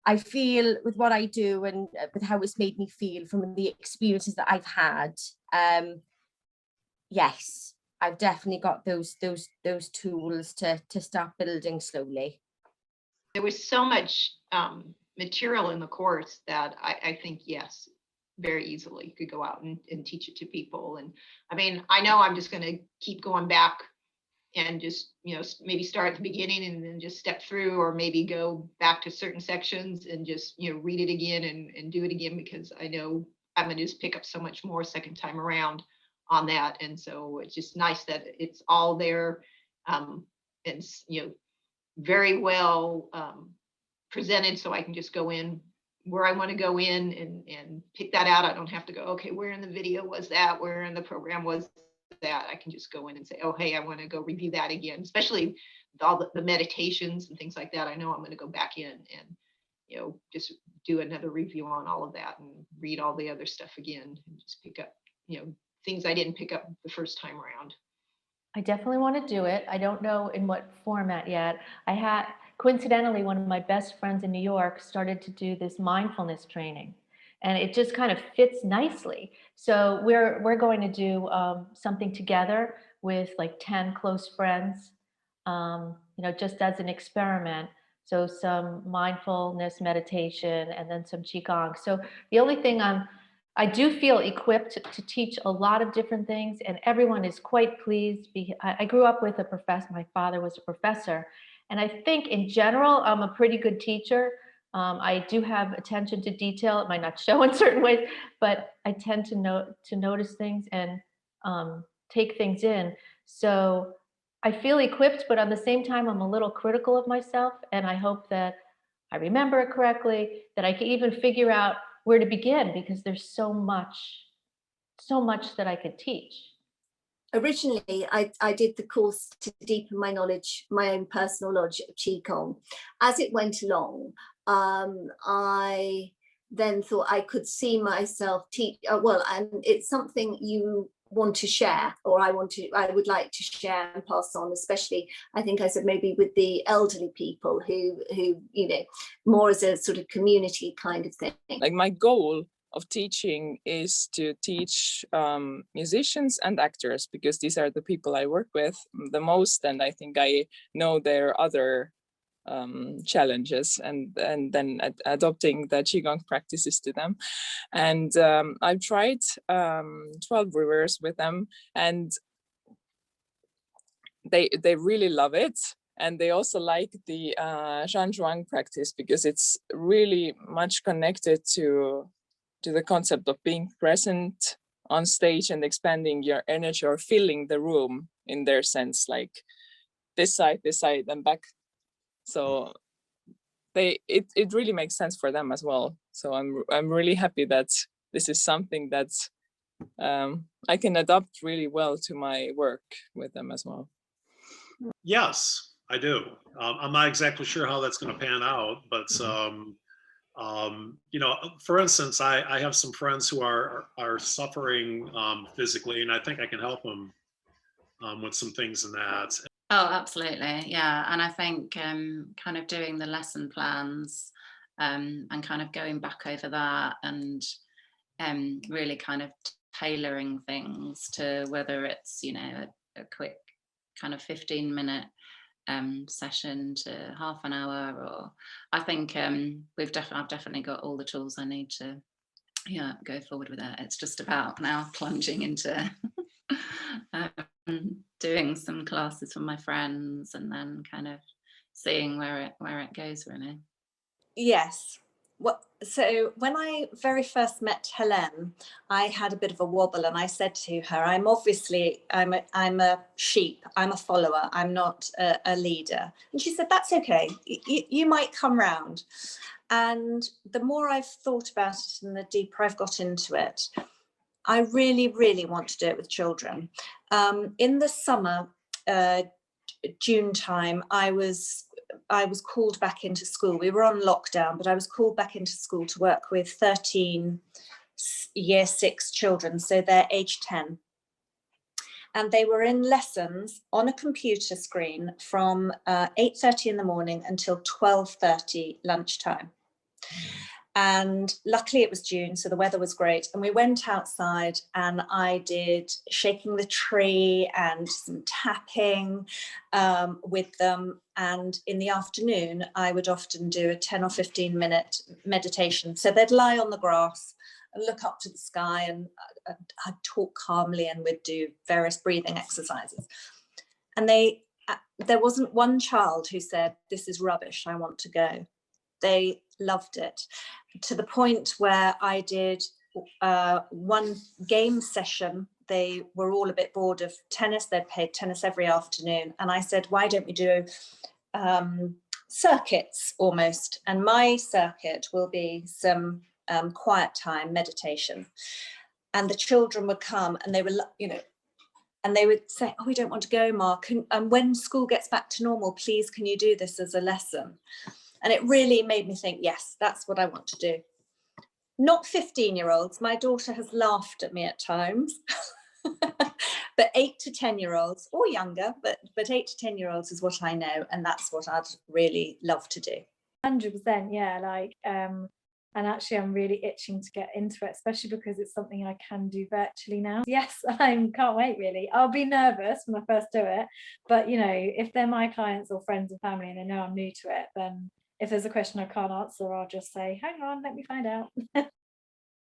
I feel with what I do and with how it's made me feel from the experiences that I've had, yes, I've definitely got those tools to start building slowly. There was so much material in the course that I think, yes, very easily could go out and teach it to people. And I mean, I know I'm just going to keep going back and just, maybe start at the beginning and then just step through, or maybe go back to certain sections and just, read it again and do it again, because I know I'm going to just pick up so much more second time around on that. And so it's just nice that it's all there, and, very well presented, so I can just go in where I want to go in and pick that out. I don't have to go, okay, where in the video was that? Where in the program was that? I can just go in and say, oh, hey, I want to go review that again, especially with all the meditations and things like that. I know I'm going to go back in and, just do another review on all of that and read all the other stuff again and just pick up, things I didn't pick up the first time around. I definitely want to do it. I don't know in what format yet. I had, coincidentally, one of my best friends in New York started to do this mindfulness training, and it just kind of fits nicely. So we're going to do something together with like 10 close friends, just as an experiment. So some mindfulness meditation and then some Qigong. So the only thing I do feel equipped to teach a lot of different things, and everyone is quite pleased. I grew up with a professor. My father was a professor, and I think in general, I'm a pretty good teacher. I do have attention to detail. It might not show in certain ways, but I tend to notice things and take things in. So I feel equipped, but at the same time, I'm a little critical of myself, and I hope that I remember it correctly, that I can even figure out where to begin, because there's so much that I could teach. Originally, I did the course to deepen my knowledge, my own personal knowledge of Qigong. As it went along, I then thought I could see myself teach, and it's something you want to share, or I would like to share and pass on, especially, I think I said maybe with the elderly people who more as a sort of community kind of thing. Like, my goal of teaching is to teach musicians and actors, because these are the people I work with the most, and I think I know their other challenges, and then adopting the Qigong practices to them. And I've tried 12 rivers with them, and they really love it. And they also like the Zhanzhuang practice, because it's really much connected to the concept of being present on stage and expanding your energy, or filling the room in their sense, like this side, and back. So it really makes sense for them as well. So I'm really happy that this is something that I can adapt really well to my work with them as well. Yes, I do. I'm not exactly sure how that's going to pan out, but for instance, I have some friends who are suffering physically, and I think I can help them with some things in that. Oh, absolutely. Yeah. And I think kind of doing the lesson plans and kind of going back over that, and really kind of tailoring things to whether it's, a quick kind of 15-minute session to half an hour, or I think I've definitely got all the tools I need to go forward with it. It's just about now plunging into doing some classes for my friends, and then kind of seeing where it goes, really. Yes. So when I very first met Hélène, I had a bit of a wobble, and I said to her, I'm a sheep, I'm a follower, I'm not a leader. And she said, that's okay, you might come round. And the more I've thought about it and the deeper I've got into it, I really, really want to do it with children. In the summer, June time, I was called back into school. We were on lockdown, but I was called back into school to work with 13 year 6 children, so they're age 10. And they were in lessons on a computer screen from 8:30 in the morning until 12:30 lunchtime. And luckily it was June, so the weather was great. And we went outside and I did shaking the tree and some tapping with them. And in the afternoon, I would often do a 10 or 15 minute meditation. So they'd lie on the grass and look up to the sky, and I'd talk calmly, and we'd do various breathing exercises. And there wasn't one child who said, "This is rubbish, I want to go." They loved it, to the point where I did one game session. They were all a bit bored of tennis. They'd played tennis every afternoon. And I said, why don't we do circuits almost? And my circuit will be some quiet time meditation. And the children would come and they were, and they would say, oh, we don't want to go, Mark. And when school gets back to normal, please, can you do this as a lesson? And it really made me think, yes, that's what I want to do. Not 15-year-olds. My daughter has laughed at me at times. But 8 to 10-year-olds or younger, but 8 to 10-year-olds is what I know. And that's what I'd really love to do. 100%, yeah. And actually I'm really itching to get into it, especially because it's something I can do virtually now. Yes, I can't wait, really. I'll be nervous when I first do it, but if they're my clients or friends and family and they know I'm new to it, then if there's a question I can't answer, I'll just say, hang on, let me find out.